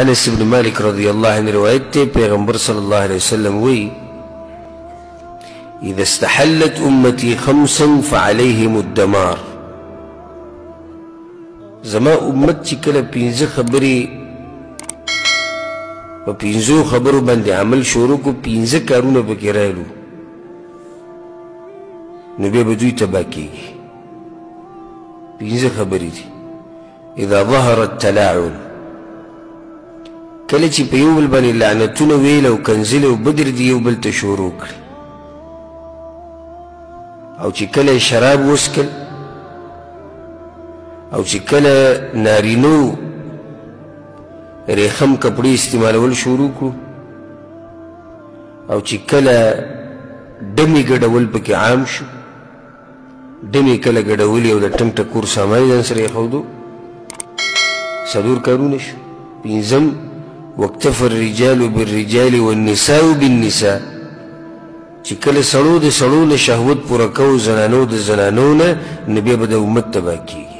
انس بن مالک رضی اللہ عنہ روایت تے پیغمبر صلی اللہ علیہ وسلم وی اذا استحلت امتی خمسا فعلیہم الدمار زما امت چی کل پینزه خبری پا پینزو خبرو بند عمل شروع کو پینزه کارونه پکی رایلو نبی بدوی تباکی گی پینزه خبری دی اذا ظهر التلاعن کله چې په یو بل باندې لعنتونه ویل او کنزل او بدر دی یو بل ته شروع کړي او چې کله شراب وسکل او چې کله نارینو ریخم کپړې استعمالول شروع کړو او چې کله ډمې ګډول پکې عام شو ډمې کله ګډولې او د ټنګ ټکور سامان ځان سره یې ښودو څلور کارونه شو پنځم واکتفى الرجال بالرجال والنساء بالنساء چې کله سړو د سړو نه شهوت پوره کو زنانو د زنانو نه نبی به د امت تباه کیږي